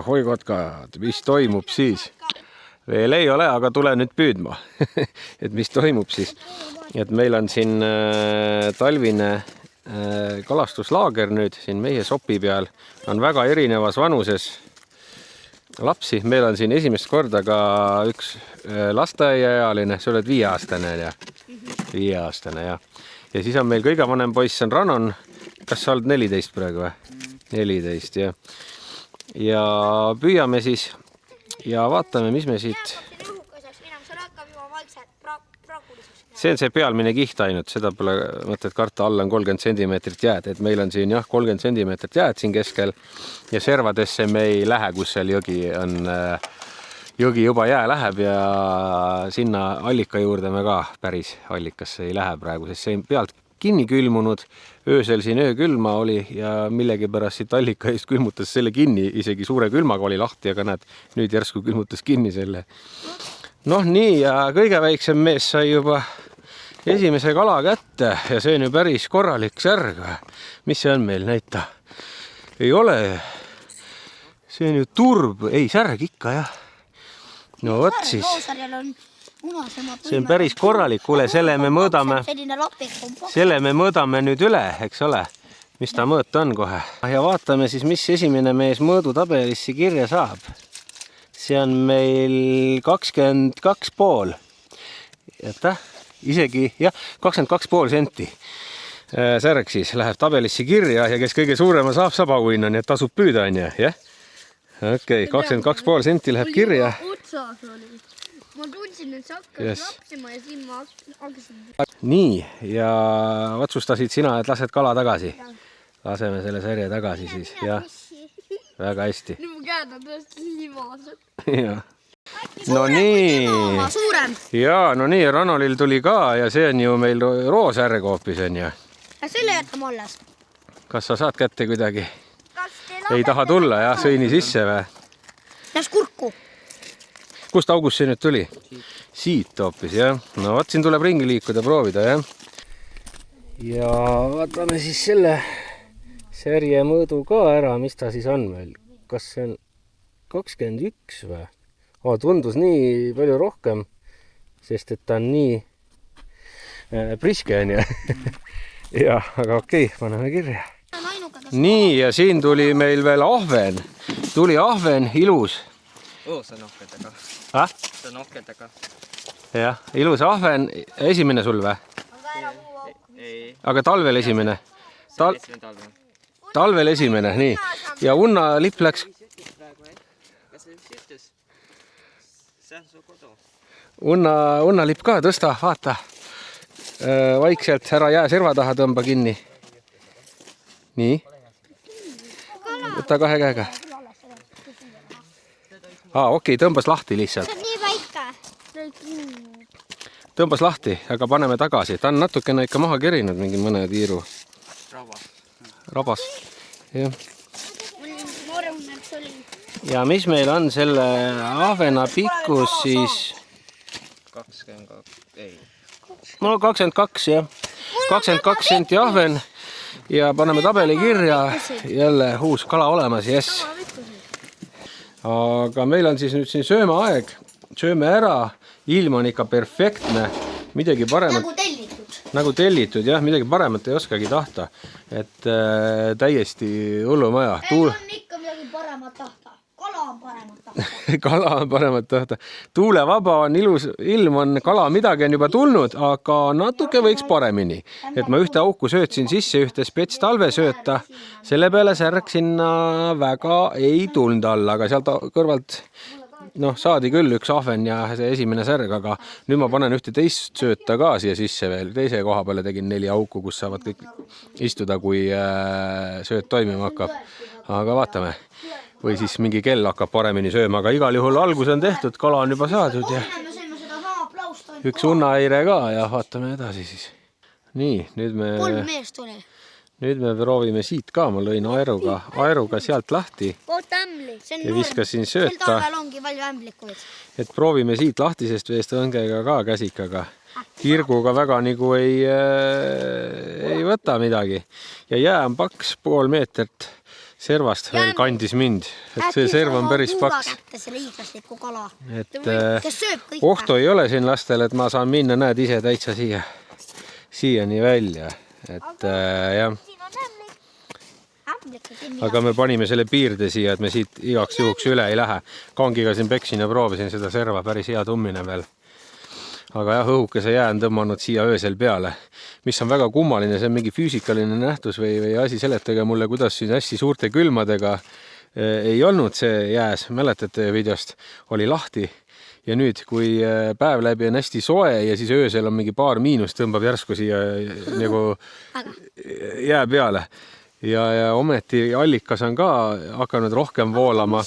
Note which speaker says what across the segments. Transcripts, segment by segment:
Speaker 1: ahoi kotkad, mis toimub siis? Veel ei ole, aga tule nüüd püüdma. Et mis toimub siis? Et meil on siin talvine kalastuslaager nüüd siin meie sopi peal. On väga erinevas vanuses lapsi. Meil on siin esimest korda ka üks lasteaiaealine, sa oled 5-aastane ja 5-aastane ja. Ja siis on meil kõige vanem poiss on Ranon. Kas sa oled 14 praegu või? 14 ja. Ja püüame siis ja vaatame, mis me siit. See on see pealmine kiht ainult, seda pole mõtet karta, alla on 30 centimeetrit jääd, et meil on siin jah 30 centimeetrit jääd siin keskel ja servadesse me ei lähe, kus seal jõgi on. Jõgi juba jää läheb ja sinna allika juurde me ka päris allikasse ei lähe praegu, sest see pealt kinni külmunud. Öösel siin öökülma oli ja millegipärast siit allika eest külmutas selle kinni, isegi suure külmaga oli lahti, aga näed, nüüd järsku külmutas kinni selle. Noh nii ja kõige väiksem mees sai juba esimese kala kätte ja see on ju päris korralik särg. Mis see on meil, näita? Ei ole. See on ju turb, ei särg ikka jah. No võt siis. See on päris korralik, kuule, selle me mõõdame nüüd üle, eks ole, mis ta mõõt on kohe. Ja vaatame siis, mis esimene mees mõõdutabelisse kirja saab. See on meil 22,5. Jätta, isegi, jah, 22,5 senti. Särg siis läheb tabelisse kirja ja kes kõige suurema saab auhinna, nii et tasub püüda, on ju, jah? Okei, 22,5 senti läheb kirja.
Speaker 2: Ma tundsin, et sa hakkas lapsima ja siin ma hakkasin.
Speaker 1: Nii, ja otsustasid sina, et lased kala tagasi. Laseme selle sarja tagasi siis, jah. Väga hästi.
Speaker 2: Nüüd mu käed on tõesti limased.
Speaker 1: Ja. No nii. Ja, no nii, Ranolil tuli ka ja see on ju meil roosärg hoopis, on ju.
Speaker 2: Ja selle jätame alles.
Speaker 1: Kas sa saad kätte kuidagi? Ei taha tulla, jah, sõini sisse või?
Speaker 2: Läks kurku.
Speaker 1: Kust august see nüüd tuli? Siit hoopis, jah. No vaat siin tuleb ringi liikuda, proovida, jah. Ja vaatame siis selle särje mõõdu ka ära, mis ta siis on meil. Kas see on 21 või? Tundus nii palju rohkem, sest et ta on nii priske, on ju. Ja, aga okei, paneme kirja. Nii, ja siin tuli meil veel ahven. Tuli ahven, ilus.
Speaker 3: See on ohkedega. See on ohkedega.
Speaker 1: Jah, ilus ahven. Esimene sul või? Aga talvel esimene? Talvel esimene, nii. Ja unna lipp läks? Unna lipp ka, tõsta, vaata. Vaikselt ära jää serva taha tõmba kinni. Nii. Võta 2 käega. Okei, tõmbas lahti lihtsalt.
Speaker 2: See on nii väike.
Speaker 1: Tõmbas lahti, aga paneme tagasi. Ta on natukene ikka maha kerinud mingi mõne tiiru. Rabas. Ja. Ja mis meil on selle ahvena pikkus siis? 22, jah. 22 senti ahven ja paneme tabeli kirja. Jälle uus kala olemas, jess. Aga meil on siis nüüd siin söömeaeg, sööme ära, ilm on ikka perfektne, midagi paremat. Nagu tellitud, jah, midagi paremat ei oskagi tahta, et täiesti hullumaja.
Speaker 2: Ei on ikka midagi paremat tahta, kala on paremat tahta.
Speaker 1: Kala on paremat tahta. Tuulevaba on ilus, ilm on, kala midagi on juba tulnud, aga natuke võiks paremini. Et ma ühte auku söötsin sisse, ühte spets talvesööta, selle peale särg sinna väga ei tulnud alla, aga sealt kõrvalt saadi küll üks ahven ja see esimene särg, aga nüüd ma panen ühte teist sööta ka siia sisse veel. Teise koha peale tegin 4 auku, kus saavad kõik istuda, kui sööt toimima hakkab. Aga vaatame. Või siis mingi kell hakkab paremini sööma, aga igal juhul algus on tehtud, kala on juba saadud ja üks unnaeire ka ja vaatame edasi siis. Nii, nüüd me proovime siit ka, ma lõin aeruga sealt lahti ja viskasin sööta, et proovime siit lahtisest veest õngega ka käsikaga. Kirguga väga nagu ei võta midagi ja jää on paks 0,5 meetrit. servast veel kandis mind, et see serv on päris paks.
Speaker 2: See liiglasliku kala.
Speaker 1: Et
Speaker 2: Kes sööb kõik.
Speaker 1: ohtu ei ole siin lastel, et ma saan minna, näed ise täitsa siiani välja, et jah. Aga me panime selle piirde siia, et me siit igaks juhuks üle ei lähe. Kangiga siin peksin ja proovisin seda serva, päris hea tummine veel. Aga jah, õhukese jää on tõmmanud siia öösel peale, mis on väga kummaline, see on mingi füüsikaline nähtus või asi, seletage mulle, kuidas siin hästi suurte külmadega ei olnud see jääs, mäletate videost, oli lahti ja nüüd, kui päev läbi on hästi soe ja siis öösel on mingi paar miinust, tõmbab järsku siia nagu jää peale. Ja ometi allikas on ka hakanud rohkem voolama.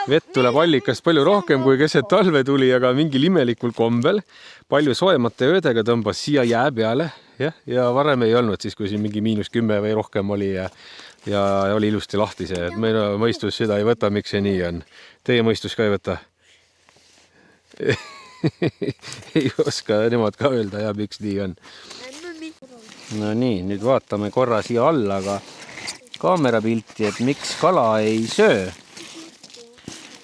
Speaker 1: Vett tuleb allikast palju rohkem kui keset talve tuli, aga mingil imelikul kombel palju soemate öödega tõmbas siia jää peale. Ja varem ei olnud siis, kui siin mingi -10 või rohkem oli ja oli ilusti lahti see. Et meil mõistus seda ei võta, miks see nii on. Teie mõistus ka ei võta? Ei oska nemad ka öelda ja miks nii on. No nii, nüüd vaatame korra siia alla, aga kaamerapilti, et miks kala ei söö.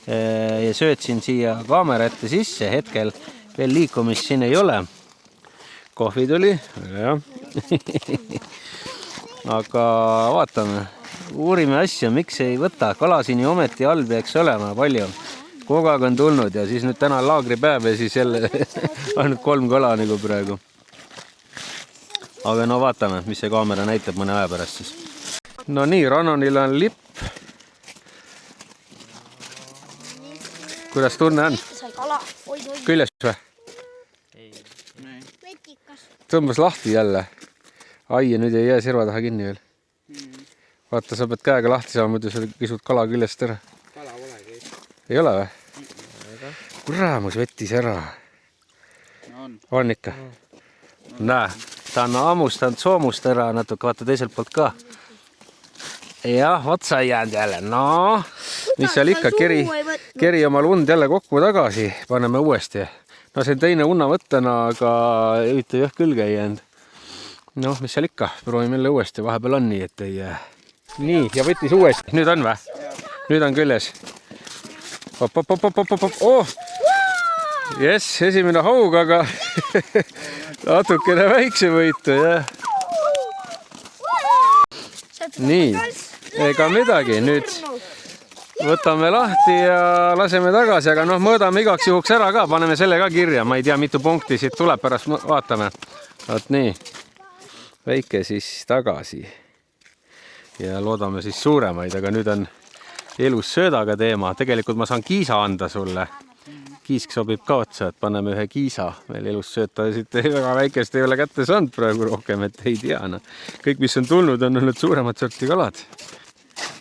Speaker 1: Ja söötsin siia kaamera ette sisse, hetkel veel liikumist siin ei ole. Kohvi tuli, jah. Aga vaatame, uurime asja, miks ei võta. Kala siin ju ometi all peaks olema palju. Kogu aeg on tulnud ja siis nüüd täna laagripäev ja siis jälle ainult 3 kala nagu praegu. Aga no vaatame, mis see kaamera näitab mõne aja pärast siis. No nii, Rannonil on lipp. Kuidas tunne on? Küljes või? Tõmbas lahti jälle. Ai, ja nüüd ei jää serva taha kinni veel. Vaata, sa pead käega lahti saama, muidu sa kisud kala küljest ära.
Speaker 3: Kala olegi.
Speaker 1: Ei ole või? Kuramus võttis ära. On ikka? Näe, ta on ammustanud soomust ära natuke, vaata teiselt poolt ka. Jah, otsa ei jäänud jälle. No, mis seal ikka, keri oma lund jälle kokku tagasi, paneme uuesti. No see on teine unnavõttena, aga ühte jah külge ei jäänud. Noh, mis seal ikka, proovime jälle uuesti, vahepeal on nii, et ei jää. Nii, ja võttis uuesti. Nüüd on või? Nüüd on küljes. Oh! Jess, esimene haug, aga natukene väikse võitu, jah. Nii, ega midagi, nüüd võtame lahti ja laseme tagasi, aga noh, mõõdame igaks juhuks ära ka, paneme selle ka kirja, ma ei tea, mitu punkti siit tuleb, pärast vaatame. Vaat nii, väike siis tagasi ja loodame siis suuremaid, aga nüüd on elus söödaga teema, tegelikult ma saan kiisa anda sulle. Kiisk sobib ka otsa, et paneme ühe kiisa meil elus sööta, siit väga väikest ei ole kätte saanud praegu rohkem, et ei tea. No. Kõik, mis on tulnud, on olnud suuremad sorti kalad.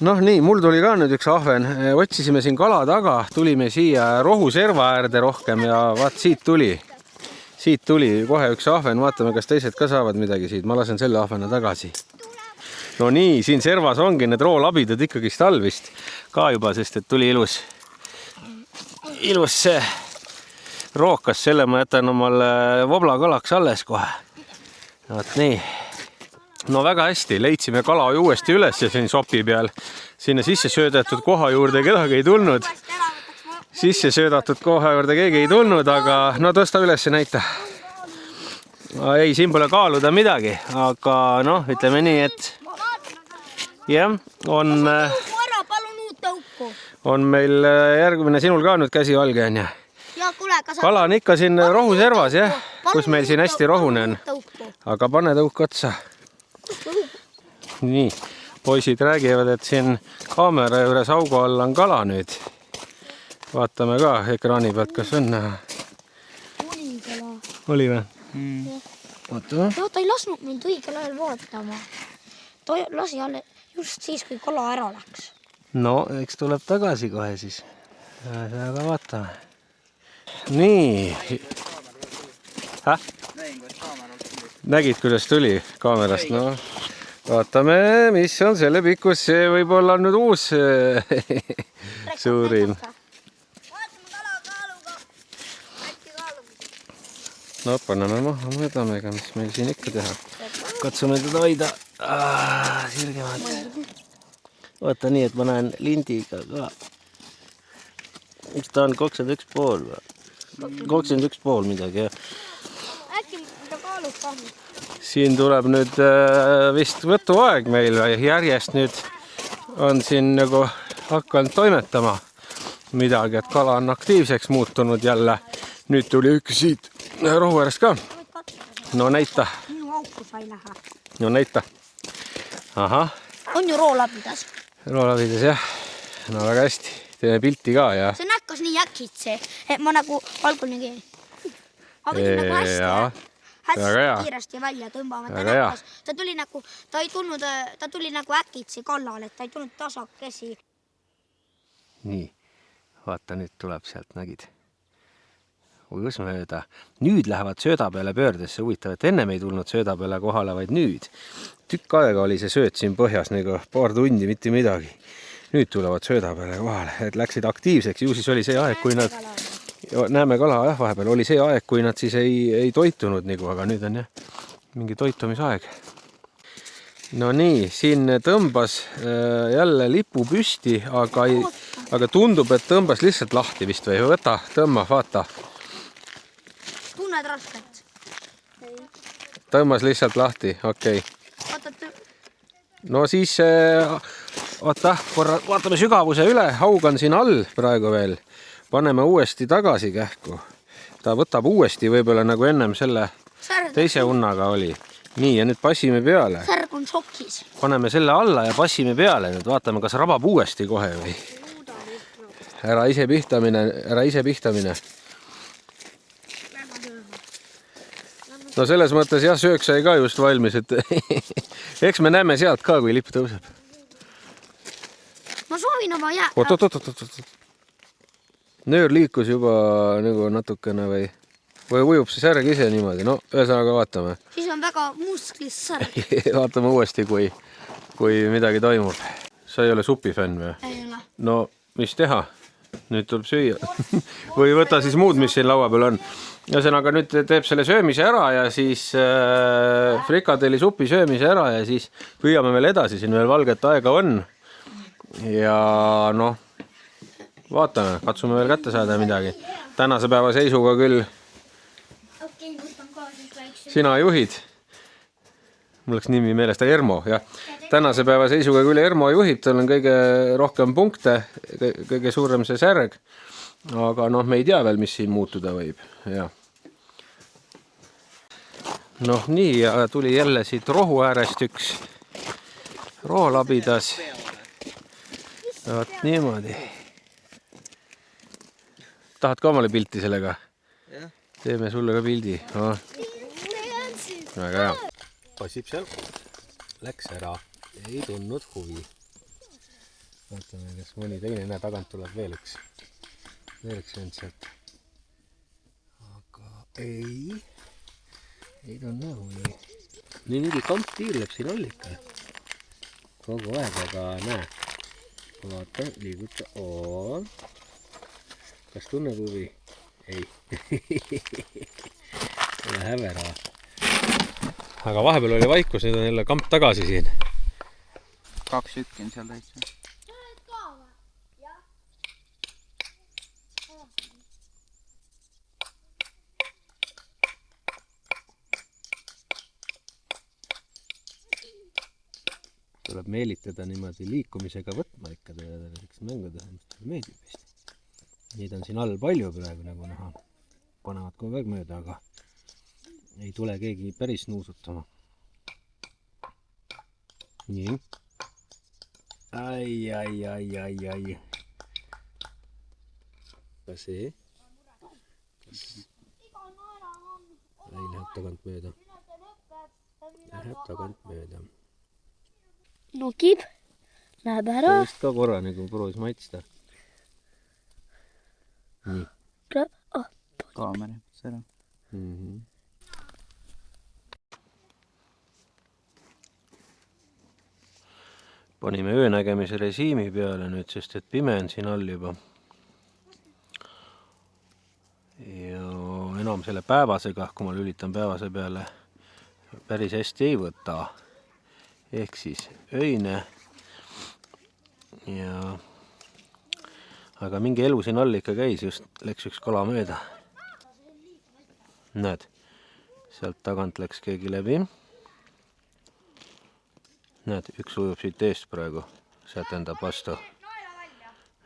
Speaker 1: Noh nii, mul tuli ka nüüd üks ahven, otsisime siin kala taga, tulime siia rohuserva äärde rohkem ja vaat siit tuli kohe üks ahven, vaatame, kas teised ka saavad midagi siit, ma lasen selle ahvena tagasi. No nii, siin servas ongi need roolabidad ikkagi talvist ka juba, sest et tuli ilus see rookas, selle ma jätan omale voblakalaks alles kohe. Vaat nii. No väga hästi, leidsime kala uuesti üles ja siin sopi peal. Sinna sisse söödatud koha juurde kedagi ei tulnud. Sisse söödatud koha juurde keegi ei tulnud, aga no tõsta üles ja näita. Ei, siin pole kaaluda midagi, aga noh, ütleme nii, et jah, on meil järgmine sinul ka nüüd käsi valge on ja? Kala on ikka siin rohuservas, jah, kus meil siin hästi rohune on. Aga pane tõuk otsa. Nii, poisid räägivad, et siin kaamera juures augu all on kala nüüd. Vaatame ka ekraani pealt, kas on näha. Oli või? Vaatame.
Speaker 2: Ta ei lasknud mind õigel ajal vaatama. Ta lasi just siis, kui kala ära läks.
Speaker 1: No, eks tuleb tagasi kohe siis. Aga vaatame. Nii. Nägid, kuidas tuli kaamerast? No, vaatame, mis on selle pikkus. See võib olla nüüd uus suurim. No, paneme maha, mõõdame, mis meil siin ikka teha. Katsume teda hoida sirgemalt.
Speaker 4: vaata nii, et ma näen lindiga ka. Miks ta on 21,5 või? 21,5 midagi, jah.
Speaker 2: Äkki ta kaalub ka.
Speaker 1: Siin tuleb nüüd vist võtuaeg meil järjest nüüd on siin nagu hakanud toimetama midagi, et kala on aktiivseks muutunud jälle. Nüüd tuli üks siit rohu äärest ka. No näita.
Speaker 2: Minu auku sa ei lähe.
Speaker 1: No näita. Ahah.
Speaker 2: On ju roolabidas.
Speaker 1: Roolavides jah. No väga hästi. Teeme pilti ka ja.
Speaker 2: See näkkas nii äkitse, et ma nagu algul nii aga see nagu hästi kiiresti välja tõmbama. Ta tuli nagu äkitse kallale, et ta ei tulnud tasakesi.
Speaker 1: Nii, vaata nüüd tuleb sealt, nägid. Ujus mööda. Nüüd lähevad sööda peale pöördesse. Huvitav, et ennem ei tulnud sööda peale kohale, vaid nüüd. Tükk aega oli see sööt siin põhjas, nagu paar tundi, mitte midagi. Nüüd tulevad sööda peale kohale, et läksid aktiivseks. Ju siis oli see aeg, kui nad... Näeme kala jah, vahepeal. Oli see aeg, kui nad siis ei toitunud nagu, aga nüüd on jah mingi toitumisaeg. No nii, siin tõmbas jälle lipu püsti, aga tundub, et tõmbas lihtsalt lahti vist või võta, tõmba, vaata.
Speaker 2: Tunned rasket?
Speaker 1: Tõmbas lihtsalt lahti, okei. No siis, vaata, korra vaatame sügavuse üle, haug on siin all praegu veel. Paneme uuesti tagasi kähku. Ta võtab uuesti võib-olla nagu ennem selle teise unnaga oli. Nii, ja nüüd passime peale.
Speaker 2: Särg on šokis.
Speaker 1: Paneme selle alla ja passime peale. Nüüd vaatame, kas rabab uuesti kohe või. Ära ise pihtamine. No selles mõttes jah, söök sai ka just valmis, et eks me näeme sealt ka, kui lipp tõuseb.
Speaker 2: Ma soovin oma jää...
Speaker 1: Oot. Nöör liikus juba nagu natukene või ujub see särg ise niimoodi. No, ühesõnaga vaatame.
Speaker 2: Siis on väga musklis särg.
Speaker 1: Vaatame uuesti, kui midagi toimub. Sa ei ole supifänn või?
Speaker 2: Ei ole.
Speaker 1: No, mis teha? Nüüd tuleb süüa. Või võta siis muud, mis siin laua peal on. Ühesõnaga nüüd teeb selle söömise ära ja siis frikadelli supi söömise ära ja siis püüame veel edasi. Siin veel valget aega on. Ja noh, vaatame, katsume veel kätte saada midagi. Tänase päeva seisuga küll sina juhid. Mul läks nimi meelest, Ermo, jah. Tänase päeva seisuga küll Ermo juhib, tal on kõige rohkem punkte, kõige suurem see särg. Aga noh, me ei tea veel, mis siin muutuda võib. Ja. Noh nii, ja tuli jälle siit rohu äärest üks roolabidas. Vaat niimoodi. Tahad ka omale pilti sellega? Teeme sulle ka pildi. Väga hea. Passib seal. Läks ära. Ei tundnud huvi. Vaatame, kas mõni teine. Näe, tagant tuleb veel üks. Veel üks vend sealt. Aga ei tundnud huvi. Nii mingi kamp tiirleb siin all ikka. Kogu aeg, aga näe. Vaata, liiguta. Kas tunneb huvi? Ei. Läheb ära. Aga vahepeal oli vaikus, nüüd on jälle kamp tagasi siin.
Speaker 3: 2 sükki on seal täitsa.
Speaker 1: Tuleb meelitada niimoodi liikumisega võtma ikka mänguda, mis meeldib vist. Neid on siin all palju praegu nagu näha. Panevad kogu aeg mööda, aga ei tule keegi päris nuusutama. Nii. Ai. Kas see? Ei läheb tagant mööda. Läheb tagant mööda.
Speaker 2: Nokib. Läheb ära.
Speaker 1: Just ka korra nagu proovis maitsta. Nii.
Speaker 3: Kaamera, seda.
Speaker 1: Panime öönägemise režiimi peale nüüd, sest et pime on siin all juba. Ja enam selle päevasega, kui ma lülitan päevase peale, päris hästi ei võta. Ehk siis öine
Speaker 4: ja aga mingi elu siin all ikka käis, just läks üks kala mööda. Näed, sealt tagant läks keegi läbi. Näed, üks ujub siit eest praegu, sätendab vastu.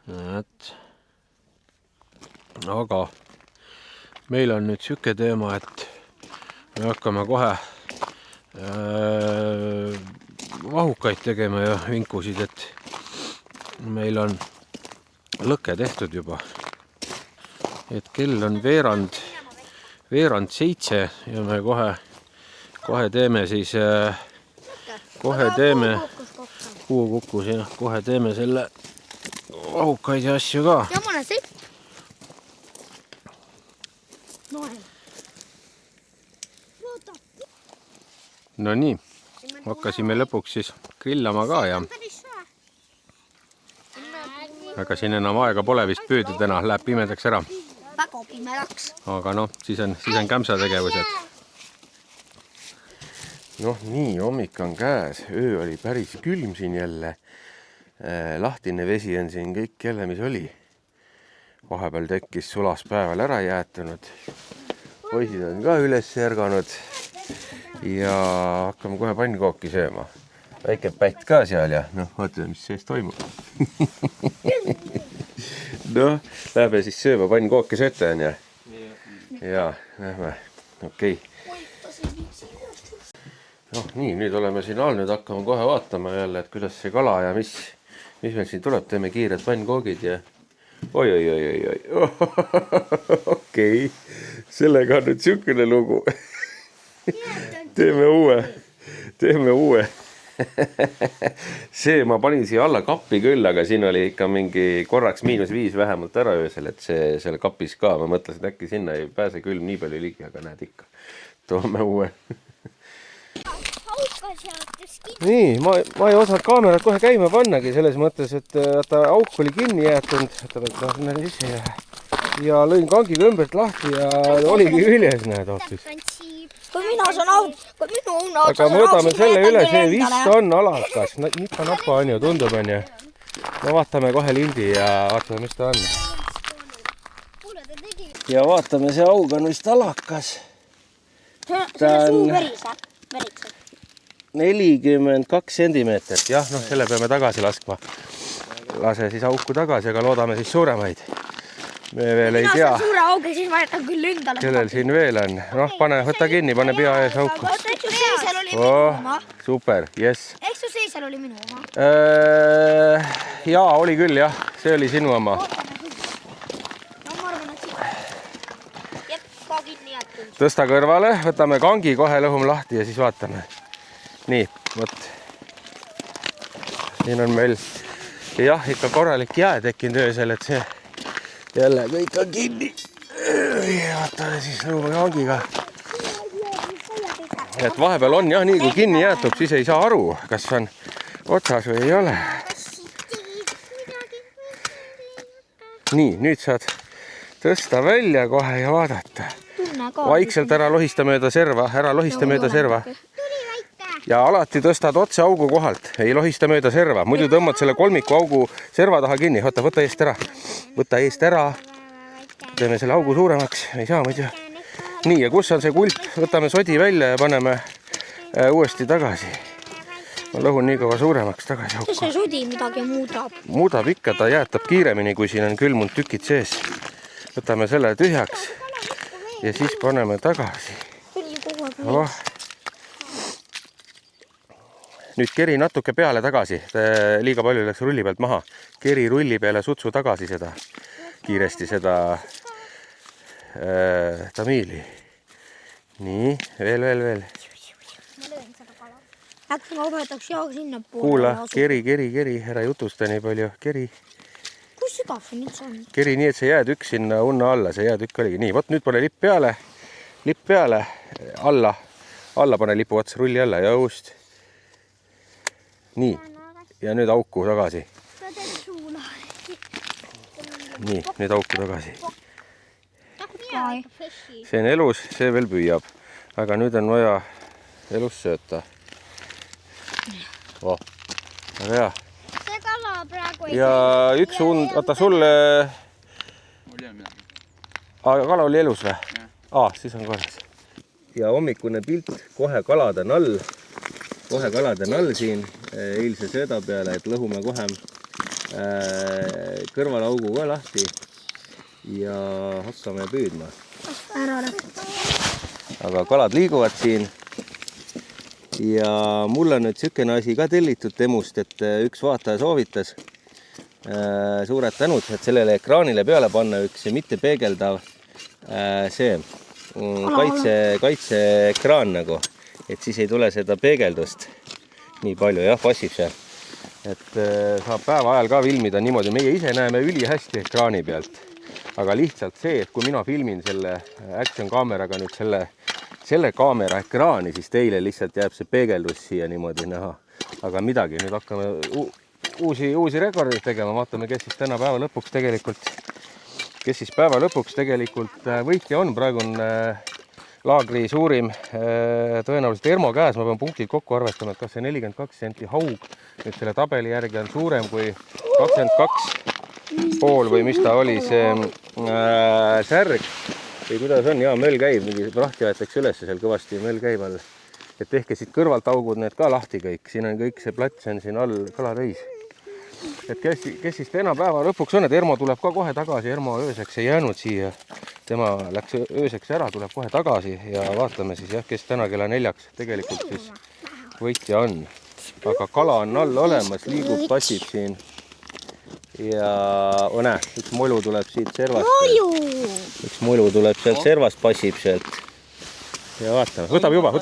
Speaker 4: Näed. Aga meil on nüüd siuke teema, et me hakkame kohe vahukaid tegema ja vinkusid, et meil on lõke tehtud juba. Et kell on veerand 7 ja me kohe teeme siis, kuu kukkus ja kohe teeme selle vahukaid ja asju ka.
Speaker 2: Ja mõne sepp.
Speaker 1: No nii, hakkasime lõpuks siis grillama ka ja aga siin enam aega pole vist püüda täna, läheb pimedaks ära.
Speaker 2: Väga pimedaks.
Speaker 1: Aga noh, siis on kämsa tegevused.
Speaker 5: Noh, nii, hommik on käes, öö oli päris külm siin jälle. Lahtine vesi on siin kõik jälle, mis oli. Vahepeal tekkis sulas päeval ära jäetunud. Poisid on ka üles järganud ja hakkame kohe pannkooki sööma. Väike pätt ka seal ja noh, vaatame, mis sees toimub. Noh, lähme siis sööma pannkooki sööte on ja? Jaa, lähme, okei. Noh, nii, nüüd oleme siin all, nüüd hakkame kohe vaatama jälle, et kuidas see kala ja mis meil siin tuleb. Teeme kiired pannkoogid ja oi. Okei, sellega on nüüd siukene lugu. Teeme uue. See ma panin siia alla kappi küll, aga siin oli ikka mingi korraks -5 vähemalt ära öösel, et see seal kapis ka. Ma mõtlesin, äkki sinna ei pääse külm nii palju ligi, aga näed ikka. Toome uue. Nii, ma ei osanud kaamerat kohe käima pannagi selles mõttes, et auk oli kinni jäetud. Ja lõin kangiga ümbert lahti ja oligi küljes, näed hoopis.
Speaker 2: Kui mina saan auk, kui minu õuna
Speaker 4: aga mõõdame selle üle, see vist on alakas. Nipa-napa on ju, tundub on ju. No vaatame kohe lindi ja vaatame, mis ta on. Ja vaatame, see aug on vist alakas.
Speaker 2: See suu veriseb.
Speaker 4: 42 sentimeetrit, jah, noh, selle peame tagasi laskma. Lase siis auku tagasi, aga loodame siis suuremaid. Me veel ei tea.
Speaker 2: Suure auge, siis ma jätan küll endale.
Speaker 4: Kellel siin veel on? Noh, võta kinni, pane pea ees auku.
Speaker 2: Eks su seisel oli minu oma.
Speaker 4: Super, jess.
Speaker 2: Eks su seisel oli minu oma.
Speaker 4: Jaa, oli küll, jah. See oli sinu oma.
Speaker 2: No ma arvan, et siin. Jep, ka kinni jätnud.
Speaker 4: Tõsta kõrvale, võtame kangi, kohe lõhume lahti ja siis vaatame. Nii, võt. Siin on meil jah, ikka korralik jää tekkinud öösel, et see jälle kõik on kinni. Vaatame siis lõhume kangiga. Et vahepeal on jah, nii kui kinni jäetub, siis ei saa aru, kas on otsas või ei ole. Nii, nüüd saad tõsta välja kohe ja vaadata. Vaikselt ära lohista mööda serva, Ja alati tõstad otse augu kohalt, ei lohista mööda serva. Muidu tõmbad selle kolmiku augu serva taha kinni. Võta eest ära. Teeme selle augu suuremaks, ei saa muidu. Nii, ja kus on see kulp? Võtame sodi välja ja paneme uuesti tagasi. Ma lõhun nii kaua suuremaks tagasi auku.
Speaker 2: See sodi midagi muudab.
Speaker 4: Muudab ikka, ta jäätab kiiremini, kui siin on külmunud tükid sees. Võtame selle tühjaks ja siis paneme tagasi. Nüüd keri natuke peale tagasi, liiga palju läks rulli pealt maha. Keri rulli peale sutsu tagasi seda, kiiresti seda tamiili. Nii, veel.
Speaker 2: Äkki ma võtaks jaaga sinna poole.
Speaker 4: Kuula, keri, ära jutusta nii palju, keri.
Speaker 2: Kus sügav see nüüd on?
Speaker 4: Keri nii, et see jäätükk sinna unna alla, see jäätükk oligi. Nii, võt nüüd pane lipp peale, alla pane lipu otsa rulli alla ja just. Nii, ja nüüd auku tagasi. Nii, nüüd auku tagasi. See on elus, see veel püüab. Aga nüüd on vaja elus sööta. Väga hea.
Speaker 2: See kala praegu
Speaker 5: ja üks und, vaata sulle,
Speaker 3: mul ei ole midagi.
Speaker 5: aga kala oli elus või? Siis on korras. Ja hommikune pilt, kohe kalade nall siin eilse sööda peale, et lõhume kohe kõrvalaugu ka lahti ja hakkame püüdma. Aga kalad liiguvad siin ja mul on nüüd niisugune asi ka tellitud Temust, et üks vaataja soovitas. Suured tänud, et sellele ekraanile peale panna üks mittepeegeldav see kaitseekraan nagu, et siis ei tule seda peegeldust nii palju, jah, passib see. Et saab päeva ajal ka filmida niimoodi, meie ise näeme ülihästi ekraani pealt, aga lihtsalt see, et kui mina filmin selle action kaameraga nüüd selle kaamera ekraani, siis teile lihtsalt jääb see peegeldus siia niimoodi näha. Aga midagi, nüüd hakkame uusi rekordeid tegema, vaatame, kes siis täna päeva lõpuks tegelikult võitja on. Praegu on laagri suurim tõenäoliselt Ermo käes, ma pean punktid kokku arvestama, et kas see 42 senti haug nüüd selle tabeli järgi on suurem kui 22,5 või mis ta oli see särg või kuidas on, jaa, möll käib, mingi prahti aetakse üles seal kõvasti, möll käib all. Et tehke siit kõrvalt augud need ka lahti kõik, siin on kõik see plats on siin all kalatäis. Et kes siis täna päeva lõpuks on, et Ermo tuleb ka kohe tagasi, Ermo ööseks ei jäänud siia, tema läks ööseks ära, tuleb kohe tagasi ja vaatame siis jah, kes täna kella 4 tegelikult siis võitja on. Aga kala on all olemas, liigub, passib siin ja näe, üks molu tuleb siit servast. Üks molu tuleb sealt servast, passib sealt ja vaatame, võtab juba,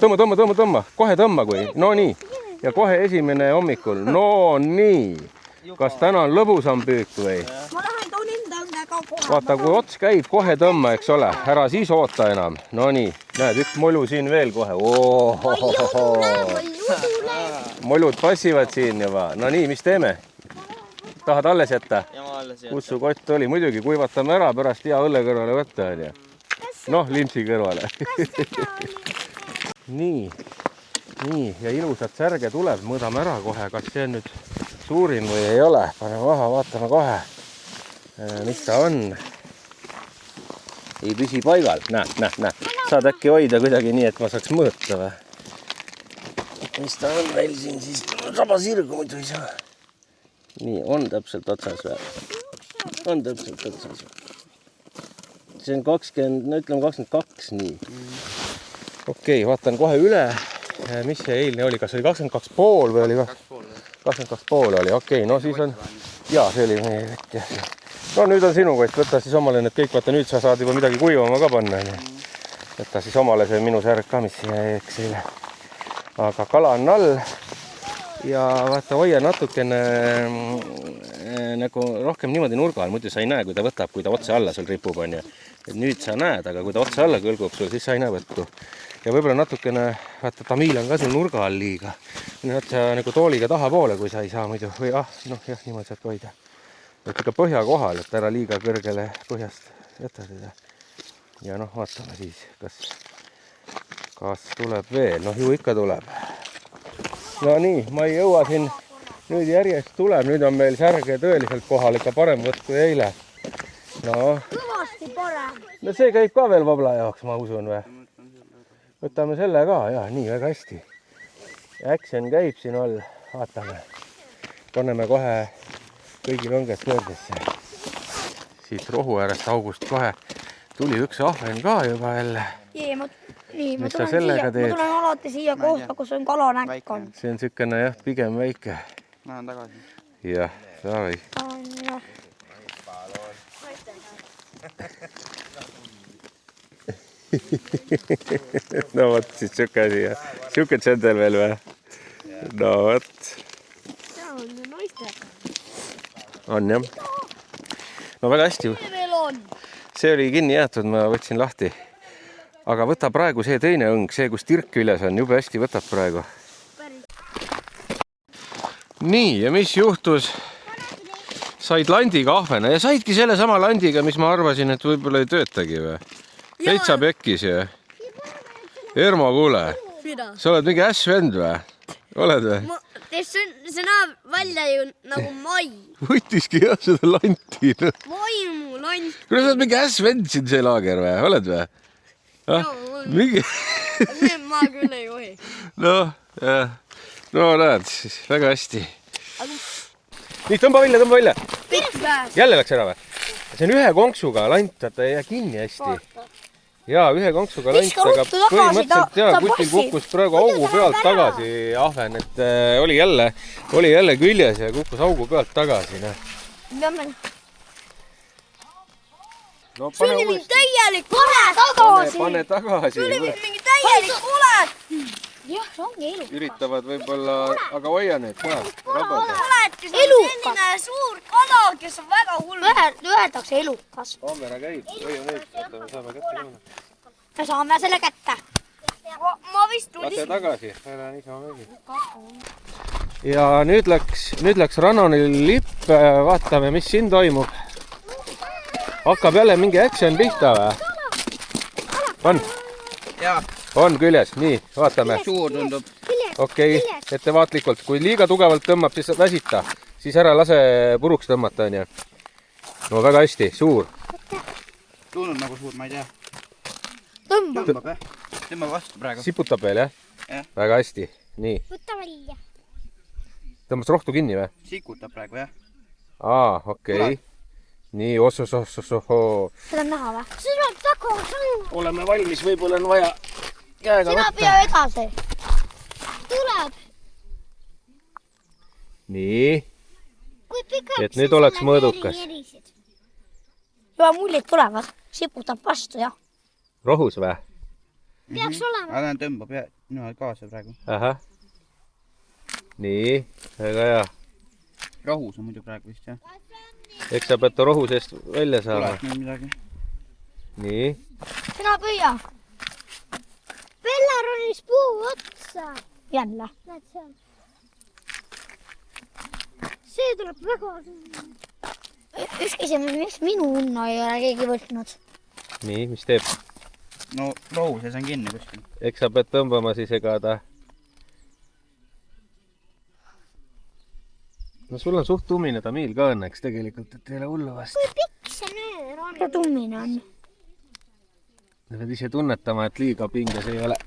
Speaker 5: tõmba, kohe tõmba kui, no nii ja kohe esimene hommikul, no nii. Kas täna on lõbusam püük või?
Speaker 2: Ma lähen tonin tõmbega kohe.
Speaker 5: Vaata, kui ots käib, kohe tõmba, eks ole. Ära siis oota enam. No nii, näed, üks molu siin veel kohe. Molud passivad siin juba. No nii, mis teeme? Tahad alles jätta? Kus su kott oli? Muidugi kuivatame ära, pärast hea õlle kõrvale võtta. Noh, limpsi kõrvale. Nii ja ilusat särge tuleb, mõõdame ära kohe, kas see on nüüd suurim või ei ole. Paneme maha, vaatame kohe, mis ta on. Ei püsi paigal, näe. Saad äkki hoida kuidagi nii, et ma saaks mõõta või? Mis ta on meil siin siis? Rabasirgu muidu ei saa. Nii, on täpselt otsas või? On täpselt otsas või? See on 20, no ütleme 22, nii. Okei, vaatan kohe üle. Mis see eilne oli? Kas oli 22,5 või oli 22,5 oli? Okei, no siis on... Jaa, see oli meie vett. No nüüd on sinu kott, võta siis omale need kõik. Vaata, nüüd sa saad juba midagi kuivama ka panna. Võta siis omale see minu särg ka, mis siia eks eile. Aga kala on all. Ja vaata, hoia natukene nagu rohkem niimoodi nurga all. Muidu sa ei näe, kui ta võtab, kui ta otse alla sul ripub on. Et nüüd sa näed, aga kui ta otse alla kõlgub sul, siis sa ei näe võttu. Ja võib-olla natukene, vaata, tamiil on ka sul nurga all liiga. Nüüd sa nagu tooliga taha poole, kui sa ei saa muidu. Või noh, jah, niimoodi saad hoida. Et ikka põhja kohal, et ära liiga kõrgele põhjast jätta teda. Ja noh, vaatame siis, kas tuleb veel. Noh, ju ikka tuleb. No nii, ma ei jõua siin. Nüüd järjest tuleb. Nüüd on meil särge tõeliselt kohal ikka parem võtt kui eile. No.
Speaker 2: Kõvasti parem.
Speaker 5: No see käib ka veel vabla jaoks, ma usun või? Võtame selle ka, jah, nii väga hästi. Action käib siin all, vaatame. Paneme kohe kõigi lõnged pöördesse. Siit rohu äärest august kohe tuli üks ahven ka juba jälle.
Speaker 2: Ma tulen alati siia kohta, kus on kalanäkk on.
Speaker 5: See on sükene jah, pigem väike.
Speaker 3: Ma olen tagasi.
Speaker 5: Jah, saai. No vot, siis siuke asi jah. Siuke tšendel veel või? No vot.
Speaker 2: See on naistega.
Speaker 5: On jah. No väga hästi. See oli kinni jäetud, ma võtsin lahti. Aga võta praegu see teine õng, see kus tirk küljes on, jube hästi võtab praegu. Nii, ja mis juhtus? Said landiga ahvena ja saidki selle sama landiga, mis ma arvasin, et võib-olla ei töötagi või? Täitsa pekkis ja. Ermo, kuule. Sa oled mingi ässvend või? Oled või?
Speaker 2: see näeb välja ju nagu mai.
Speaker 1: Võttiski jah seda lanti.
Speaker 2: Vaimu lant.
Speaker 1: Kuule, sa oled mingi ässvend siin see laager või? Oled või? Mingi...
Speaker 2: Ma küll ei juhi.
Speaker 1: Noh, jah. No näed, siis väga hästi. Nii, tõmba välja.
Speaker 2: Pikk pääs.
Speaker 1: Jälle läks ära või? See on ühe konksuga lant, ta ei jää kinni hästi. Jaa, ühe konksuga lant, aga põhimõtteliselt jaa, kutil kukkus praegu augu pealt tagasi ahven, et oli jälle küljes ja kukkus augu pealt tagasi.
Speaker 2: Peame.
Speaker 1: No,
Speaker 2: See oli mingi täielik tagasi.
Speaker 1: Pane tagasi.
Speaker 2: See oli mingi täielik kulet. Jah, see ongi elu.
Speaker 1: Üritavad võib-olla, aga hoia need maad.
Speaker 2: Kuletis on selline suur kala, kes on väga hull. Öeldakse elukas.
Speaker 1: Kaamera käib, hoia nüüd, me saame kätte minna.
Speaker 2: Me saame selle kätte. Ma vist
Speaker 1: Lase tagasi, ära niisama mägi. Ja nüüd läks Rannonil lipp, vaatame, mis siin toimub. Hakkab jälle mingi action pihta või? On?
Speaker 3: Jaa.
Speaker 1: On küljes, nii, vaatame.
Speaker 3: Suur tundub.
Speaker 1: Okei, ettevaatlikult. Kui liiga tugevalt tõmbab, siis väsita. Siis ära lase puruks tõmmata, on ju. No väga hästi, suur.
Speaker 3: Tundub nagu suur, ma ei tea.
Speaker 2: Tõmbab.
Speaker 3: Tõmbab vastu praegu.
Speaker 1: Siputab veel, jah?
Speaker 3: Jah.
Speaker 1: Väga hästi, nii.
Speaker 2: Võta välja.
Speaker 1: Tõmbas rohtu kinni või?
Speaker 3: Sikutab praegu, jah.
Speaker 1: Aa, okei. Nii, ossosohoo.
Speaker 2: Seda on näha või? See tuleb tagasi.
Speaker 1: Oleme valmis, võib-olla on vaja käega
Speaker 2: Sina
Speaker 1: võtta.
Speaker 2: pea edasi. Tuleb.
Speaker 1: Nii. Et nüüd oleks mõõdukas.
Speaker 2: Juba mullid tulevad. Siputab vastu, jah.
Speaker 1: Rohus või?
Speaker 2: Peaks olema.
Speaker 3: Aga tõmbab ja kaasa praegu.
Speaker 1: Ahah. Nii, väga hea.
Speaker 3: Rohus on muidu praegu vist, jah.
Speaker 1: Eks sa pead ta rohu seest välja saama.
Speaker 3: Tuleb nüüd midagi.
Speaker 1: Nii.
Speaker 2: Sina püüa. Bella ronis puu otsa. Jälle. Näed seal. See tuleb väga suur. Üskiseme, miks minu unna ei ole keegi võtnud?
Speaker 1: Nii, mis teeb?
Speaker 3: No rohu sees on kinni kuskil.
Speaker 1: Eks sa pead tõmbama siis ega ta. No sul on suht tummine tamiil ka õnneks tegelikult, et ei ole hullu vast.
Speaker 2: Kui pikk see nöör on? Ja tummine on.
Speaker 1: Sa pead ise tunnetama, et liiga pinges ei ole.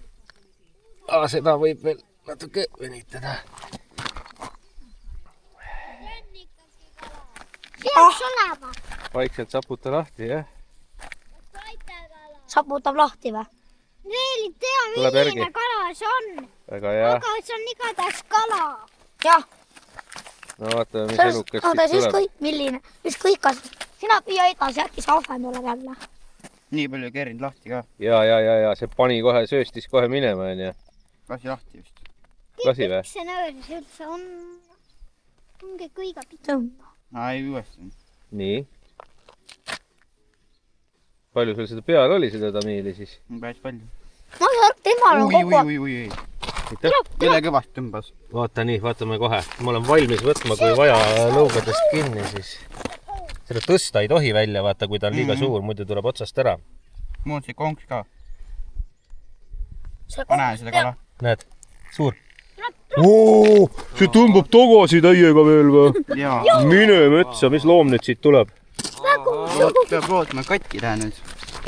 Speaker 1: Seda võib veel natuke venitada.
Speaker 2: Peaks olema.
Speaker 1: Vaikselt saputa lahti, jah?
Speaker 2: Saputab lahti või?
Speaker 6: Veel ei tea,
Speaker 1: Tuleb järgi.
Speaker 6: milline kala see on.
Speaker 1: Väga hea.
Speaker 6: Aga see on igatahes kala.
Speaker 2: Jah.
Speaker 1: No vaatame, mis elukas siis tuleb.
Speaker 2: Milline? Ükskõik kas. Sina püüa edasi, äkki see ahven tuleb jälle.
Speaker 3: Nii palju kerinud lahti ka.
Speaker 1: Ja, see pani kohe, sööstis kohe minema, on ju.
Speaker 3: Lasi lahti just.
Speaker 1: Lasi või?
Speaker 6: Miks see nööris üldse on? Ongi kõige pikk.
Speaker 2: Tõmba.
Speaker 3: Ei, uuesti.
Speaker 1: Nii. Palju sul seda peal oli, seda tamiili siis?
Speaker 3: Päris palju.
Speaker 2: Ma saan aru, temal on kogu aeg.
Speaker 3: Ui. Jõle kõvasti tõmbas.
Speaker 1: Vaata nii, vaatame kohe. Ma olen valmis võtma, kui vaja lõugadest kinni, siis. Seda tõsta ei tohi välja, vaata, kui ta on liiga suur, muidu tuleb otsast ära.
Speaker 3: Mul on see konks ka.
Speaker 2: See
Speaker 3: Ma näen seda kala.
Speaker 1: Näed, suur. See tõmbab tagasi täiega veel või?
Speaker 3: Jaa.
Speaker 1: Mine metsa, mis loom nüüd siit tuleb?
Speaker 3: Peab lootma katki tähe nüüd.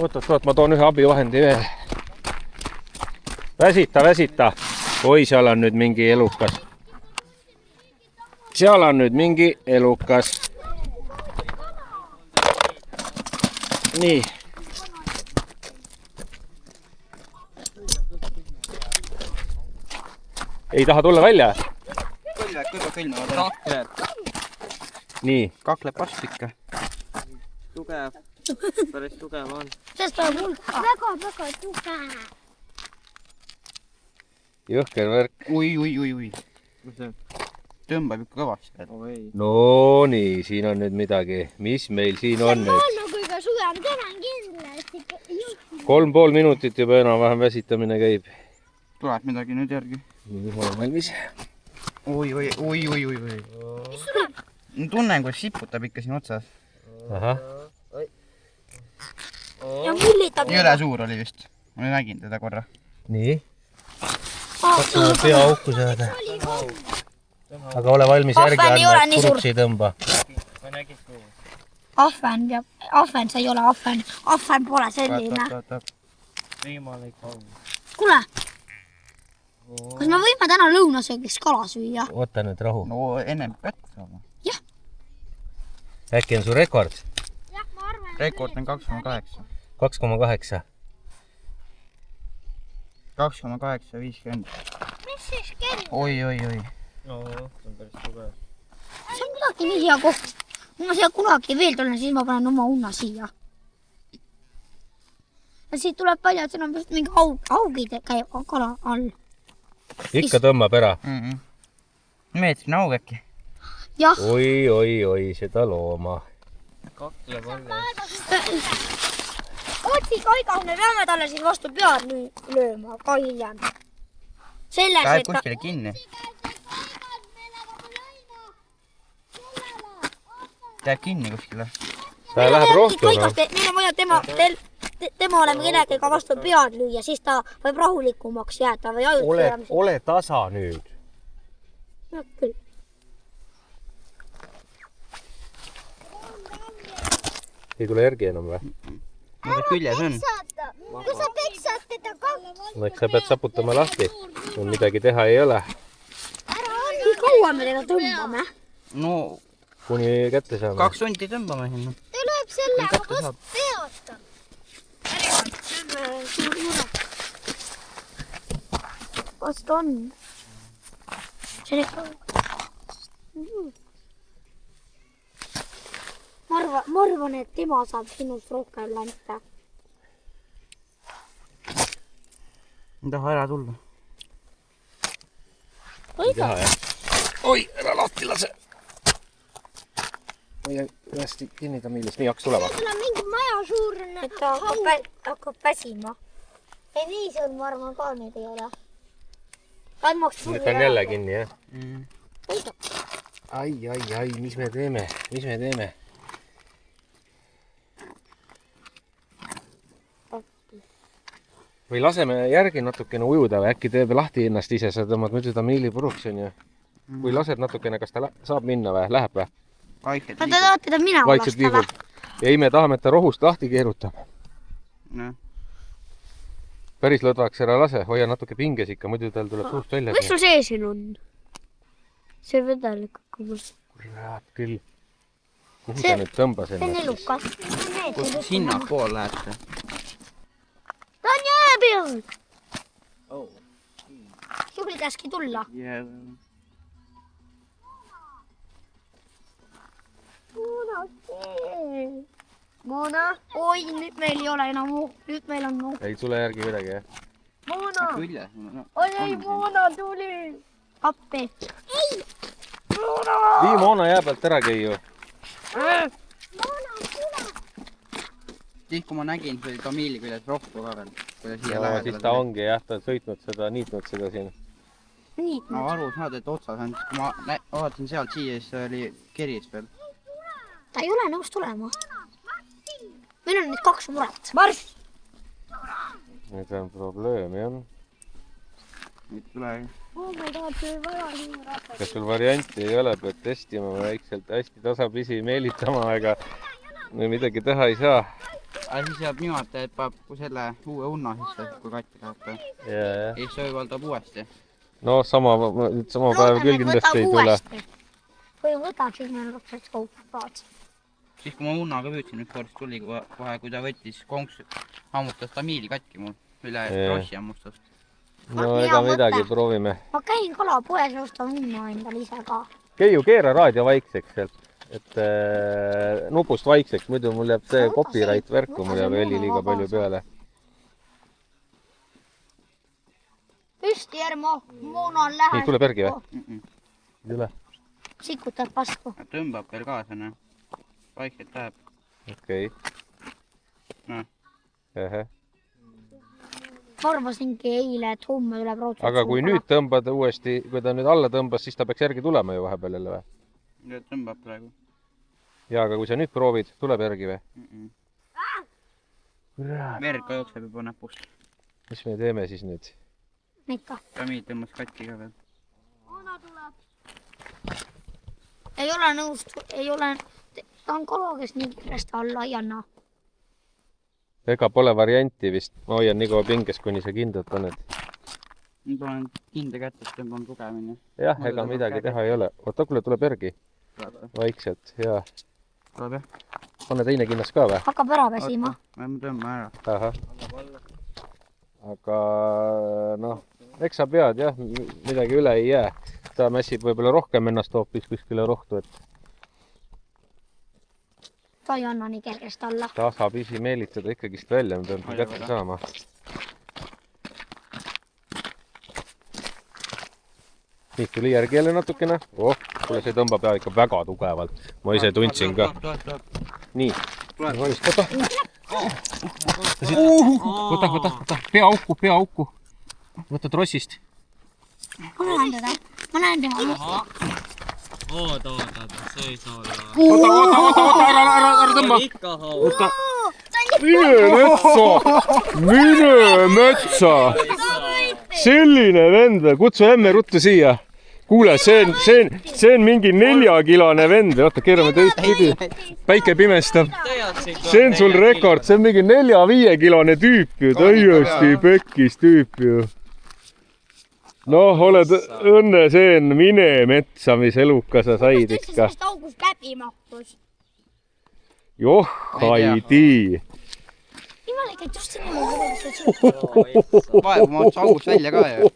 Speaker 1: Oot, ma toon ühe abivahendi veel. Väsita. Oi, seal on nüüd mingi elukas. Nii. Ei taha tulla välja?
Speaker 3: Kakleb.
Speaker 1: Nii.
Speaker 3: Kakleb vastu ikka.
Speaker 7: Tugev. Päris tugev on.
Speaker 2: Sest on hulka.
Speaker 6: Väga tugev.
Speaker 1: Jõhker värk.
Speaker 3: Ui. Tõmbab ikka kõvasti.
Speaker 1: No nii, siin on nüüd midagi. Mis meil siin on nüüd?
Speaker 6: Nagu iga suve on täna kindlasti.
Speaker 1: 3,5 minutit juba enam-vähem väsitamine käib.
Speaker 3: Tuleb midagi nüüd järgi.
Speaker 1: Nii, olen valmis.
Speaker 3: Oi. Ma tunnen, kui siputab ikka siin otsas.
Speaker 1: Ahah.
Speaker 2: Ja mullitab.
Speaker 3: Jõle suur oli vist. Ma nägin teda korra.
Speaker 1: Nii. Katsume pea auku saada.
Speaker 4: aga ole valmis järgi
Speaker 2: Ahven ei ole
Speaker 4: andma, et
Speaker 2: nii suur.
Speaker 4: puruks ei tõmba.
Speaker 3: ma nägin suu.
Speaker 2: Ahven peab, ahven, sa ei ole ahven. Ahven pole selline.
Speaker 3: Võimalik on.
Speaker 2: Kuule, kas me võime täna lõunasöögiks kala süüa?
Speaker 4: Oota nüüd rahu.
Speaker 7: no ennem kätte saama.
Speaker 4: Äkki on su rekord?
Speaker 7: rekord on 2,8.
Speaker 4: 2,8.
Speaker 7: 2,850.
Speaker 6: mis siis kell?
Speaker 7: oi.
Speaker 3: no, see on päris tugev.
Speaker 2: See on kuidagi nii hea koht. Kui ma siia kunagi veel tulen, siis ma panen oma unna siia. Ja siit tuleb välja, et siin on vist mingi augid käib kala all.
Speaker 4: Ikka tõmbab ära.
Speaker 7: meetrine aug äkki.
Speaker 2: Jah,
Speaker 4: Oi, seda looma.
Speaker 3: Kakleb alles.
Speaker 2: otsi kaigas, me peame talle siis vastu pead lööma ka hiljem. Selleks,
Speaker 7: Läheb
Speaker 2: et ta...
Speaker 7: kuskile kinni. Jääb kinni kuskile.
Speaker 4: Ta läheb rohtu.
Speaker 2: Meil on vaja temale kellegagi vastu pead lüüa, siis ta võib rahulikumaks jääda või ajutada.
Speaker 4: Ole tasa nüüd.
Speaker 2: Küll.
Speaker 4: Ei tule järgi enam või?
Speaker 7: no ta küljes on.
Speaker 6: kui sa peksad teda kaks.
Speaker 4: No eks sa pead saputama lahti. Sul midagi teha ei ole.
Speaker 2: Kui kaua me teda tõmbame?
Speaker 7: no
Speaker 4: Kuni kätte saame.
Speaker 7: 2 tundi tõmbame sinna.
Speaker 6: ta lööb sellega
Speaker 7: Kätte saab.
Speaker 6: vastu peosta.
Speaker 2: Kas ta on? Ma arvan, et tema saab sinust rohkem lante.
Speaker 7: ei taha ära tulla.
Speaker 4: Ei taha jah. Oi, ära lahti lase. Hoia hästi kinni Tamiilist. Nii hakkas tulema.
Speaker 6: sul on mingi maja suurune.
Speaker 2: Et ta hakkab väsima.
Speaker 6: ei nii suur ma arvan ka nüüd ei ole.
Speaker 4: Nüüd on jälle kinni jah. Ai, mis me teeme? Või laseme järgi natukene ujuda või äkki teeb lahti ennast ise, sa tõmbad muidu Tamiili puruks on ju. Kui lased natukene, kas ta saab minna või? Läheb või?
Speaker 7: vaikselt
Speaker 2: Te tahate ta minema
Speaker 4: Vaikselt
Speaker 2: lasta või?
Speaker 4: liigub. Ei, me tahame, et ta rohust lahti keerutab.
Speaker 7: noh.
Speaker 4: Päris lõdvaks ära lase, hoia natuke pinges ikka, muidu tal tuleb suust välja.
Speaker 2: Mis sul sees siin on? See vedelik hakkab.
Speaker 4: Kurat küll. Kuhu ta nüüd tõmbas
Speaker 2: See on
Speaker 4: ennast?
Speaker 2: elukas.
Speaker 7: kus sinnapoole lähete?
Speaker 2: Ta on jää peal. Juhli käski tulla. Moona. Oi, nüüd meil ei ole enam nüüd meil on
Speaker 4: Ei tule järgi midagi jah?
Speaker 2: Moona.
Speaker 7: küljes.
Speaker 2: Oi, ei, Moona tuli. Appi.
Speaker 4: Vii Moona jää pealt ära käi ju.
Speaker 7: siis kui ma nägin, see oli Tamiili küljes rohtu ka veel. kui ta siia
Speaker 4: No,
Speaker 7: lähedale
Speaker 4: siis ta ongi jah, ta on sõitnud seda, niitnud seda siin.
Speaker 2: Nii.
Speaker 7: no aru saad, et otsas on, kui ma vaatasin sealt siia, siis oli keris veel.
Speaker 2: Ta ei ole nõus tulema. Meil on nüüd 2 muret. Mars!
Speaker 4: Nüüd on probleem jah.
Speaker 7: nüüd tule.
Speaker 4: Kas sul varianti ei ole, pead testima väikselt hästi tasapisi meelitama, ega midagi teha ei saa.
Speaker 7: aga siis jääb niimoodi, et paneb selle uue unna sisse, kui katki läheb.
Speaker 4: Ja
Speaker 7: siis see valdab uuesti.
Speaker 4: no sama päev küll kindlasti ei tule.
Speaker 2: Või võtab, siis meil lõpuks kaupaad.
Speaker 7: siis kui ma unnaga püüdsin, üks kord tuli kohe, kui ta võttis konks, hammutas Tamiili katki mul üle krossi hammustas.
Speaker 4: No ega midagi, proovime.
Speaker 2: Ma käin kalapoes ja ostan unna endale ise ka.
Speaker 4: Keiu, keera raadio vaikseks sealt, et nupust vaikseks, muidu mul jääb see copyright värku, mul jääb heli liiga palju peale.
Speaker 2: Püsti, Ermo, Moona on lähedal.
Speaker 4: Nii, tuleb järgi või? Tule.
Speaker 2: Sikutab vastu.
Speaker 7: tõmbab veel kaasa, noh. Vaikselt läheb.
Speaker 4: Okei.
Speaker 7: Noh.
Speaker 2: Ma arvasingi eile, et homme tuleb raudselt.
Speaker 4: Aga kui nüüd tõmbad uuesti, kui ta nüüd alla tõmbas, siis ta peaks järgi tulema ju vahepeal jälle või?
Speaker 7: nüüd tõmbab praegu.
Speaker 4: Ja, aga kui sa nüüd proovid, tuleb järgi või?
Speaker 7: Verd ka jookseb juba näpust.
Speaker 4: Mis me teeme siis nüüd?
Speaker 2: Ikka.
Speaker 7: Tamiil tõmbas katki ka veel.
Speaker 2: ei ole nõus, ei ole, ta on kala, kes nii kiiresti alla ei anna.
Speaker 4: ega pole varianti vist, ma hoian nii kaua pinges, kuni sa kindlad paned.
Speaker 7: Ma panen kinde kätte, tõmban tugemini.
Speaker 4: jah, ega midagi teha ei ole. Oota, kuule tuleb järgi. Vaikselt, jaa.
Speaker 7: Tuleb jah?
Speaker 4: Pane teine kinnas ka või?
Speaker 2: Hakkab ära pesima.
Speaker 7: Ma tõmban ära.
Speaker 4: Ahah. Aga noh, eks sa pead jah, midagi üle ei jää. Ta mässib võib-olla rohkem ennast hoopis kuskile rohtu, et
Speaker 2: Ta ei anna nii kergesti alla.
Speaker 4: tasapisi meelitada ikkagist välja, me peame kätte saama. Nii, tuli järgi jälle natukene. Oh, kuule, see tõmbab pea ikka väga tugevalt. Ma ise tundsin ka. Nii, valist, võta. Võta. Pea auku. Võta trossist.
Speaker 2: Ma näen teha.
Speaker 3: Oota, see ei saa olla.
Speaker 4: Oota, ära tõmba.
Speaker 3: Ikka haug.
Speaker 4: Mine metsa. Selline vend või, kutsu emme ruttu siia. Kuule, see on mingi 4-kilone vend. Oota, keerame teist pidi. Päike pimestab. See on sul rekord, see on mingi 4-5-kilone tüüp ju. Täiesti pekkis tüüp ju. Noh, oled õnneseen, mine metsa, mis eluka sa said ikka.
Speaker 2: Sellest august läbi mahtus.
Speaker 4: Joh, Heidi.
Speaker 2: Imalik, et just sinna ma
Speaker 7: Vaevu ma otsa august välja ka ju.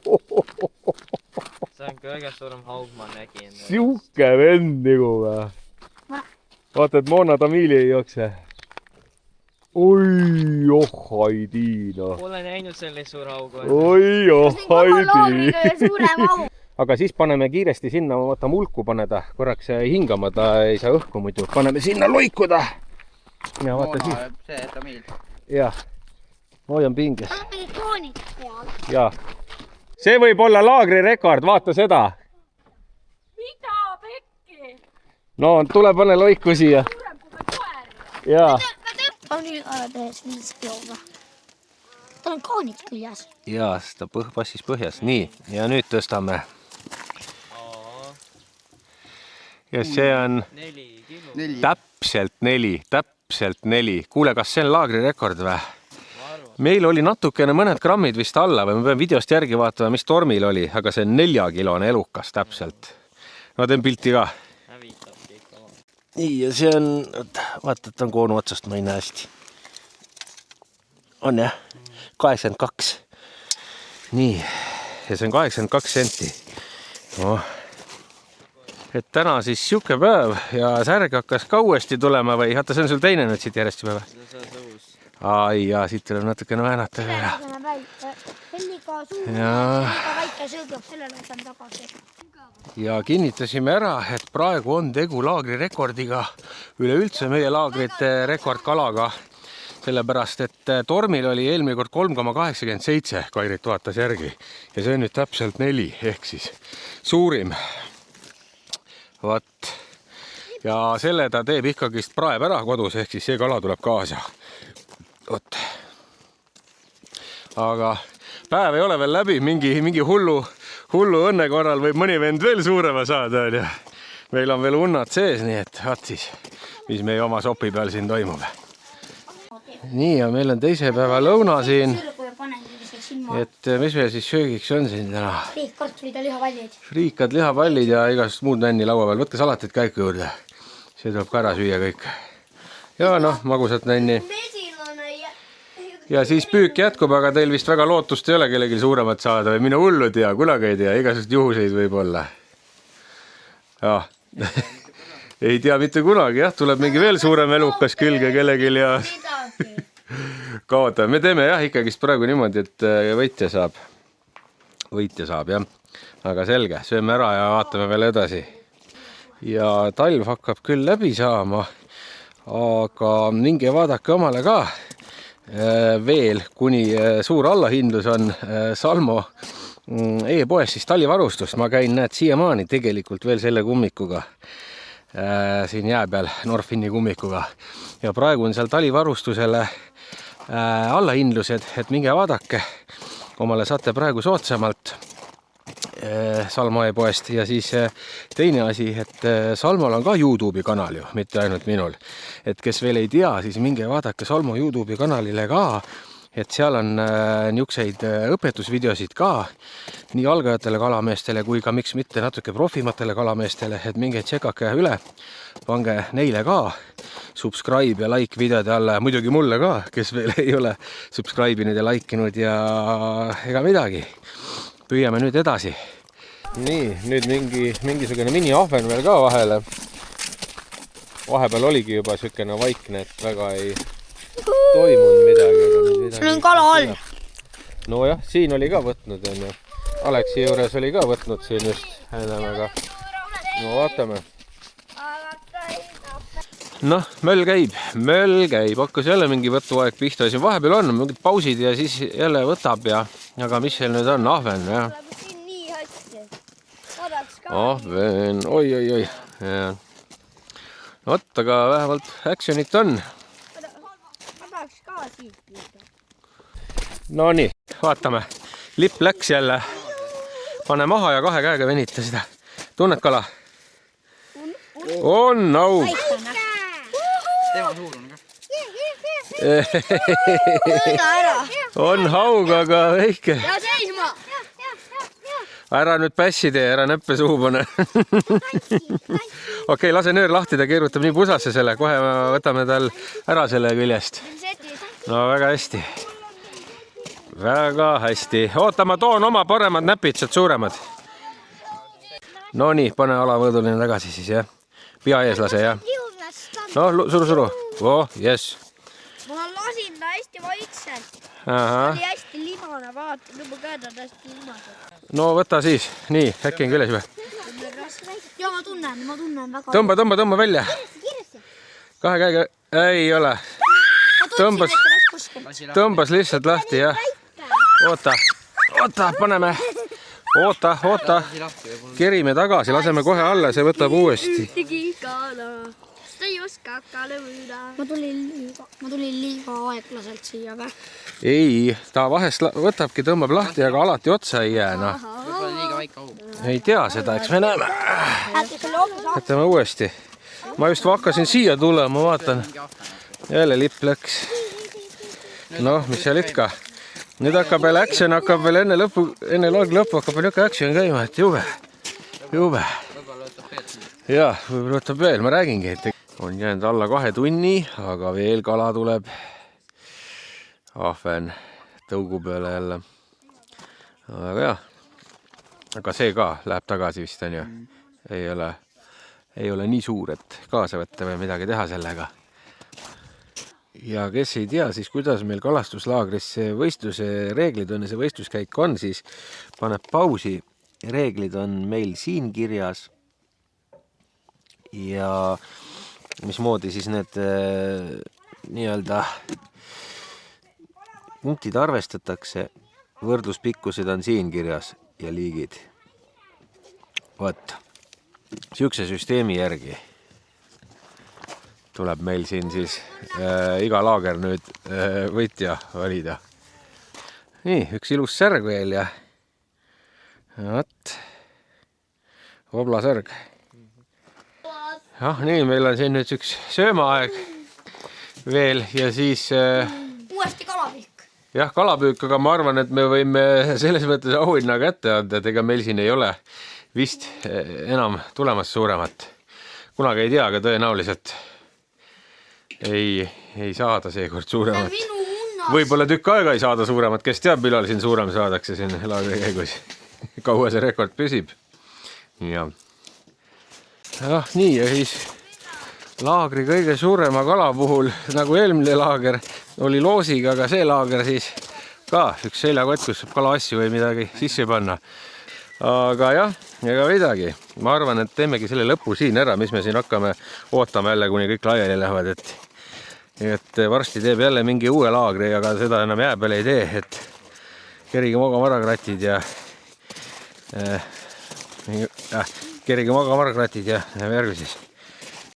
Speaker 3: See on kõige suurem haug ma nägin.
Speaker 4: Siuke vend nagu või. Vaata, et Mona Tamiili ei jookse. Oi, oh Heidi, noh.
Speaker 3: Pole näinud sellist suur haugu.
Speaker 4: Oi, oh Heidi.
Speaker 2: suurem aug.
Speaker 4: Aga siis paneme kiiresti sinna, vaata mulku paneda, korraks hingama, ta ei saa õhku muidu. Paneme sinna loikuda. Ja vaata siis.
Speaker 7: See Tamiil.
Speaker 4: Jah, ma hoian pinges.
Speaker 2: Tal on mingid kroonid peal.
Speaker 4: Ja. See võib olla laagrirekord, vaata seda.
Speaker 8: Mida pekki?
Speaker 4: No, tule pane loiku siia.
Speaker 8: Suurem kui koer.
Speaker 4: Jaa.
Speaker 2: On nii ära tehes mingi peoga. Tal on kroonid küljes.
Speaker 4: Jaa, seda passis põhjas. Nii, ja nüüd tõstame. Ja see on
Speaker 3: 4 kilo.
Speaker 4: täpselt 4. Kuule, kas see on laagrirekord või? Meil oli natukene mõned grammid vist alla või me peame videost järgi vaatama, mis tormil oli, aga see on 4-kilone elukas täpselt. No teen pilti ka. Nii, ja see on, vaata, et on koonu otsast, ma ei näe hästi. On jah? 82. Nii, ja see on 82 senti. Oh. Et täna siis siuke päev ja särg hakkas ka uuesti tulema või? Vaata, see on sul teine nüüd siit järjest juba või? Ai jaa, siit tuleb natukene väänata veel.
Speaker 2: Helliga suur,
Speaker 4: Jaa.
Speaker 2: helliga väike sõõgab, sellele võtan tagasi.
Speaker 4: Ja kinnitasime ära, et praegu on tegu laagrirekordiga, üleüldse meie laagrite rekordkalaga, sellepärast et tormil oli eelmine kord 3,87, Kairit vaatas järgi ja see on nüüd täpselt 4 ehk siis suurim. Vat. Ja selle ta teeb ikkagist praeb ära kodus, ehk siis see kala tuleb kaasa. Ot. Aga päev ei ole veel läbi, mingi hullu õnne korral võib mõni vend veel suurema saada. Meil on veel unnad sees, nii et vaat siis, mis meie oma sopi peal siin toimub. Nii, ja meil on teise päeva lõuna siin. Et mis meil siis söögiks on siin täna?
Speaker 2: Friikkartulid ja lihapallid.
Speaker 4: Friikad, lihapallid ja igast muud nänni laua peal. Võtke salatit käiku juurde. See tuleb ka ära süüa kõik. Ja noh, magusat nänni. Ja siis püük jätkub, aga teil vist väga lootust ei ole kellelgi suuremat saada või minu hullu tea, kunagi ei tea, igasugust juhuseid võib olla. Ja. Ei tea mitte kunagi, jah, tuleb mingi veel suurem elukas külge kellelgi ja kaotame. Me teeme jah ikkagist praegu niimoodi, et võitja saab. Võitja saab, jah. Aga selge, sööme ära ja vaatame veel edasi. Ja talv hakkab küll läbi saama, aga minge vaadake omale ka. Veel, kuni suur allahindlus on Salmo e-poes siis talivarustust. Ma käin, näed, siiamaani tegelikult veel selle kummikuga siin jää peal, Norfini kummikuga. Ja praegu on seal talivarustusele allahindlused, et minge vaadake. Omale saate praegu soodsamalt
Speaker 1: Salmo e-poest ja siis teine asi, et Salmol on ka Youtube'i kanal ju, mitte ainult minul. Et kes veel ei tea, siis minge vaadake Salmo Youtube'i kanalile ka, et seal on niisuguseid õpetusvideosid ka nii algajatele kalameestele kui ka miks mitte natuke profimatele kalameestele, et minge tšekake üle, pange neile ka subscribe ja like videode alla ja muidugi mulle ka, kes veel ei ole subscribe inud ja like inud ja ega midagi. Püüame nüüd edasi. Nii, nüüd mingisugune mini-ahven veel ka vahele. Vahepeal oligi juba sükene vaikne, et väga ei toimunud midagi.
Speaker 2: Sul on kala all.
Speaker 1: No jah, siin oli ka võtnud, on ju. Aleksi juures oli ka võtnud siin just enam, aga no vaatame. Noh, möll käib, hakkas jälle mingi võtuaeg pihta, siin vahepeal on mingid pausid ja siis jälle võtab ja aga mis seal nüüd on, ahven, jah. Ahven, oi. Vot, aga vähemalt actionit on. No nii, vaatame. Lipp läks jälle. Pane maha ja 2 käega venita seda. Tunned kala? On haug.
Speaker 7: Tema suur on ka.
Speaker 1: On haug, aga väike.
Speaker 2: Ja seisma!
Speaker 1: Ära nüüd pässi tee, ära näppe suhu pane. Okei, lase nöör lahti, ta keerutab nii pusasse selle. Kohe võtame tal ära selle küljest. No väga hästi. Väga hästi. Oota, ma toon oma paremad näpid, sealt suuremad. No nii, pane alavõõduline tagasi siis, jah. Pia ees lase, jah. No, suru. Oh, yes.
Speaker 2: Ma lasin ta hästi vaikselt.
Speaker 1: Aha.
Speaker 2: Oli hästi limane, vaata, nüüd mu käed on hästi limased.
Speaker 1: No võta siis. Nii, äkki on küljes või?
Speaker 2: Ja ma tunnen väga.
Speaker 1: Tõmba välja. 2 käega. Ei ole. Tõmbas lihtsalt lahti, jah. Oota, paneme. Oota. Kerime tagasi, laseme kohe alla, see võtab uuesti.
Speaker 2: Sa ei oska kale võida. Ma tulin liiga aeglaselt siia või?
Speaker 1: Ei, ta vahest võtabki, tõmbab lahti, aga alati otsa ei jää, noh.
Speaker 7: Võib-olla liiga väike haug.
Speaker 1: Ei tea seda, eks me näeme. Võtame uuesti. Ma just hakkasin siia tulema, ma vaatan. Jälle lipp läks. Noh, mis seal ikka. Nüüd hakkab veel action, hakkab veel enne lõppu hakkab veel niisugune action käima, et jube.
Speaker 7: Võib-olla võtab veel.
Speaker 1: Jah, võib-olla võtab veel, ma räägingi, et on jäänud alla 2 tunni, aga veel kala tuleb. Ahven tõugu peale jälle. Aga jah, aga see ka läheb tagasi vist, on ju. Ei ole nii suur, et kaasa võtta või midagi teha sellega. Ja kes ei tea, siis kuidas meil kalastuslaagris see võistluse reeglid on ja see võistluskäik on, siis paneb pausi. Reeglid on meil siin kirjas. Ja mismoodi siis need nii-öelda punktid arvestatakse, võrdluspikkused on siin kirjas ja liigid. Võt, siukse süsteemi järgi tuleb meil siin siis iga laager nüüd võitja valida. Nii, üks ilus särg veel ja võt, oblasärg. Jah, nii, meil on siin nüüd üks söömaaeg veel ja siis...
Speaker 2: Uuesti kalapüük.
Speaker 1: Jah, kalapüük, aga ma arvan, et me võime selles mõttes auhinna kätte anda, et ega meil siin ei ole vist enam tulemas suuremat. Kunagi ei tea, aga tõenäoliselt ei saada seekord suuremat. Võib-olla tükk aega ei saada suuremat, kes teab, millal siin suurem saadakse siin laagri käigus. Kaua see rekord püsib. Ja nii, ja siis laagri kõige suurema kala puhul, nagu eelmine laager oli loosiga, aga see laager siis ka üks seljakott, kus saab kala asju või midagi sisse panna. Aga jah, ega midagi. Ma arvan, et teemegi selle lõpu siin ära, mis me siin hakkame ootama jälle, kuni kõik laiali lähevad, et varsti teeb jälle mingi uue laagri, aga seda enam jää peale ei tee, et kerige magamaragratid ja kerige magamaragratid ja järgmises.